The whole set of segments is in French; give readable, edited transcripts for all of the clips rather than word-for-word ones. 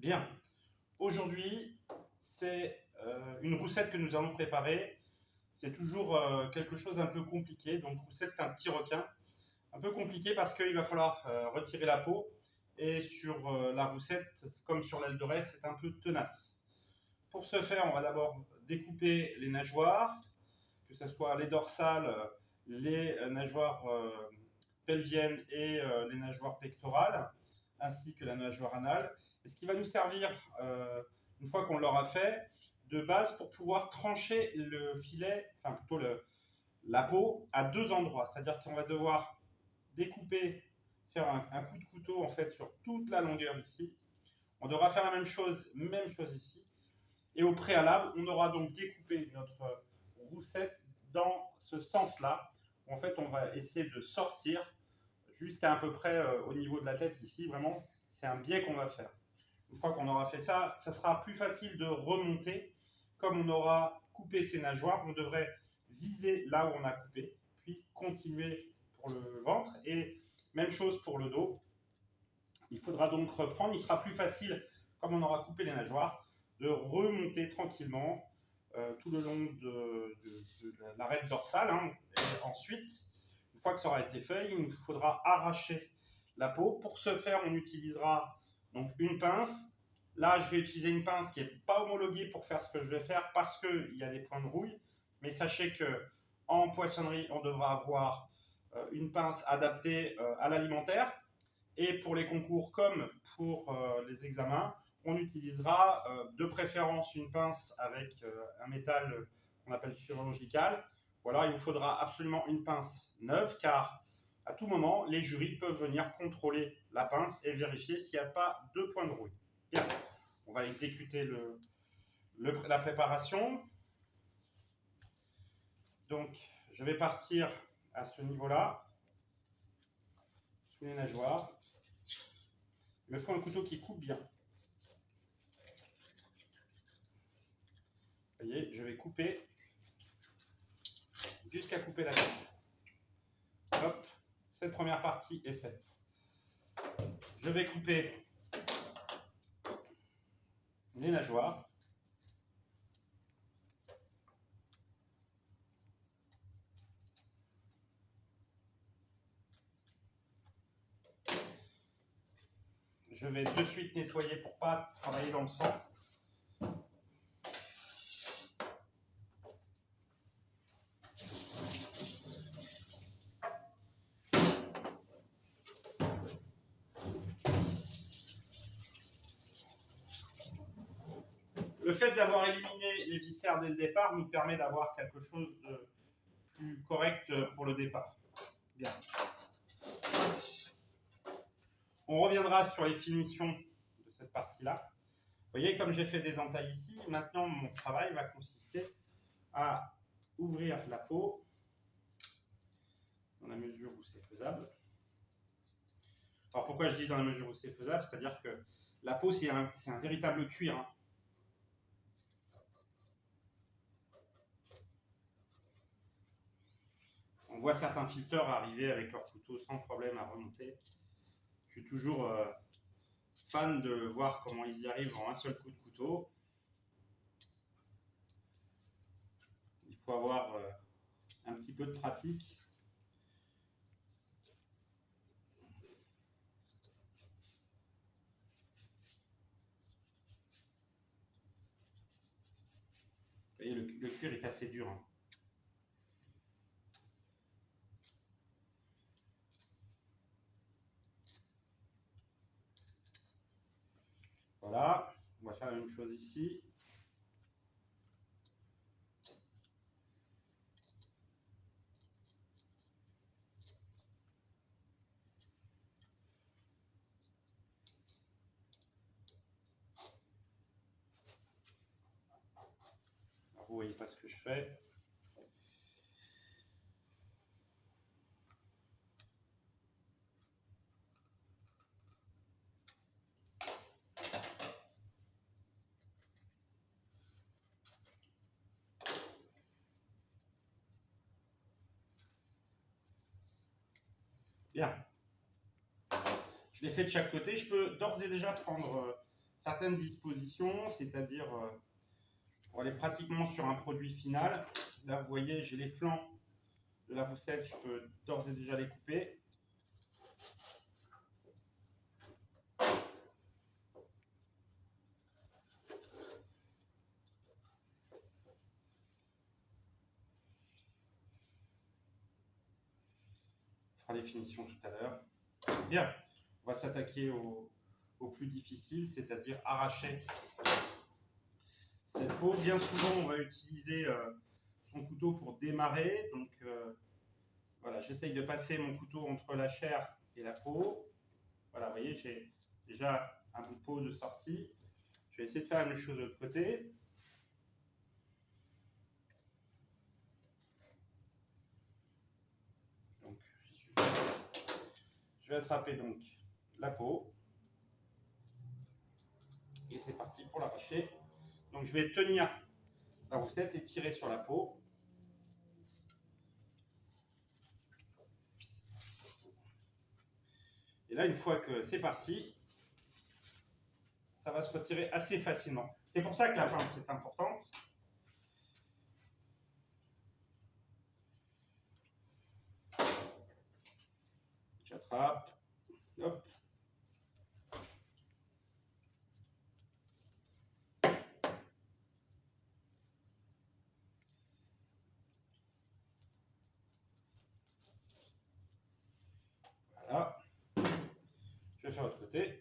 Bien, aujourd'hui, c'est une roussette que nous allons préparer. C'est toujours quelque chose d'un peu compliqué. Donc, roussette, c'est un petit requin. Un peu compliqué parce qu'il va falloir retirer la peau. Et sur la roussette, comme sur l'aile d'oreille, c'est un peu tenace. Pour ce faire, on va d'abord découper les nageoires, que ce soit les dorsales, les nageoires pelviennes et les nageoires pectorales, ainsi que la nageoire anale. Et ce qui va nous servir, une fois qu'on l'aura fait, de base pour pouvoir trancher le filet, enfin plutôt la peau, à deux endroits. C'est-à-dire qu'on va devoir découper, faire un coup de couteau en fait sur toute la longueur ici. On devra faire la même chose ici. Et au préalable, on aura donc découpé notre roussette dans ce sens-là. En fait, on va essayer de sortir jusqu'à peu près au niveau de la tête ici. Vraiment, c'est un biais qu'on va faire. Une fois qu'on aura fait ça, ça sera plus facile de remonter. Comme on aura coupé ces nageoires, on devrait viser là où on a coupé, puis continuer pour le ventre. Et même chose pour le dos. Il faudra donc reprendre. Il sera plus facile, comme on aura coupé les nageoires, de remonter tranquillement tout le long de l'arête dorsale. Et ensuite, une fois que ça aura été fait, il nous faudra arracher la peau. Pour ce faire, on utilisera donc une pince. Là, je vais utiliser une pince qui n'est pas homologuée pour faire ce que je vais faire parce qu'il y a des points de rouille. Mais sachez qu'en poissonnerie, on devra avoir une pince adaptée à l'alimentaire. Et pour les concours comme pour les examens, on utilisera de préférence une pince avec un métal qu'on appelle chirurgical. Ou alors il vous faudra absolument une pince neuve car à tout moment, les jurys peuvent venir contrôler la pince et vérifier s'il n'y a pas de point de rouille. Bien, on va exécuter la préparation. Donc, je vais partir à ce niveau-là, sous les nageoires. Il me faut un couteau qui coupe bien. Vous voyez, je vais couper jusqu'à couper la tête. Hop, cette première partie est faite. Je vais couper les nageoires. Je vais de suite nettoyer pour ne pas travailler dans le sang. Le fait d'avoir éliminé les viscères dès le départ nous permet d'avoir quelque chose de plus correct pour le départ. Bien. On reviendra sur les finitions de cette partie-là. Vous voyez, comme j'ai fait des entailles ici, maintenant mon travail va consister à ouvrir la peau dans la mesure où c'est faisable. Alors pourquoi je dis dans la mesure où c'est faisable? C'est-à-dire que la peau, c'est un véritable cuir. On voit certains filteurs arriver avec leur couteau sans problème à remonter. Je suis toujours fan de voir comment ils y arrivent en un seul coup de couteau. Il faut avoir un petit peu de pratique. Vous voyez, le cuir est assez dur. Voilà, on va faire la même chose ici. Alors, vous voyez pas ce que je fais. Bien. Je l'ai fait de chaque côté. Je peux d'ores et déjà prendre certaines dispositions, c'est-à-dire pour aller pratiquement sur un produit final. Là, vous voyez, j'ai les flancs de la roussette, je peux d'ores et déjà les couper. On fera les finitions tout à l'heure. Bien, on va s'attaquer au plus difficile, c'est-à-dire arracher cette peau. Bien souvent, on va utiliser son couteau pour démarrer. Donc voilà, j'essaye de passer mon couteau entre la chair et la peau. Voilà, vous voyez, j'ai déjà un bout de peau de sortie. Je vais essayer de faire la même chose de l'autre côté. Donc, je vais attraper donc la peau. Et c'est parti pour l'arracher. Donc je vais tenir la roussette et tirer sur la peau. Et là, une fois que c'est parti, ça va se retirer assez facilement. C'est pour ça que la pince est importante. J'attrape. Hop. Voilà. Je vais faire l'autre côté.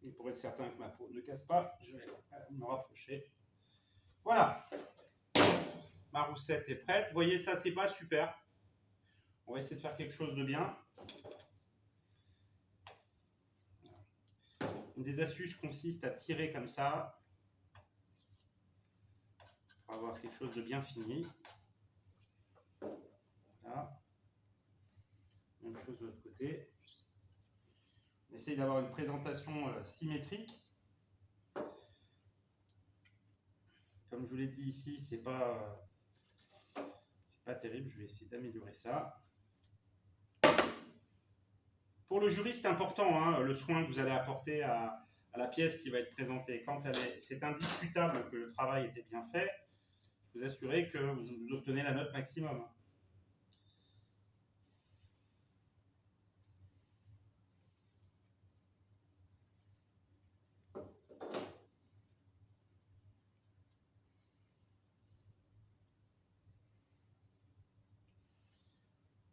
Et pour être certain que ma peau ne casse pas, je vais me rapprocher. Voilà. Ma roussette est prête. Vous voyez, ça, c'est pas super. On va essayer de faire quelque chose de bien. Une des astuces consiste à tirer comme ça pour avoir quelque chose de bien fini. Voilà. Même chose de l'autre côté. On essaye d'avoir une présentation symétrique. Comme je vous l'ai dit ici, c'est pas terrible. Je vais essayer d'améliorer ça. Pour le jury, c'est important, hein, le soin que vous allez apporter à la pièce qui va être présentée. Quand c'est indiscutable que le travail était bien fait, vous assurez que vous obtenez la note maximum.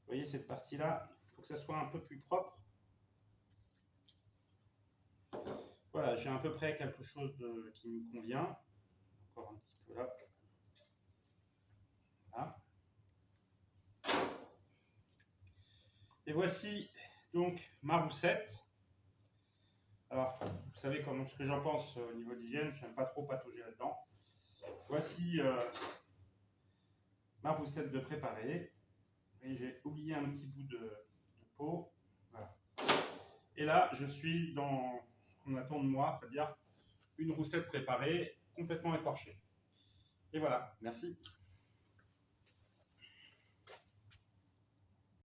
Vous voyez cette partie-là, il faut que ça soit un peu plus propre. Voilà, j'ai à peu près quelque chose qui me convient. Encore un petit peu là. Voilà. Et voici donc ma roussette. Alors, vous savez ce que j'en pense au niveau d'hygiène, je n'aime pas trop patauger là-dedans. Voici ma roussette de préparée. Et j'ai oublié un petit bout de peau. Voilà. Et là, je suis dans ce qu'on attend de moi, c'est-à-dire une roussette préparée, complètement écorchée. Et voilà, merci.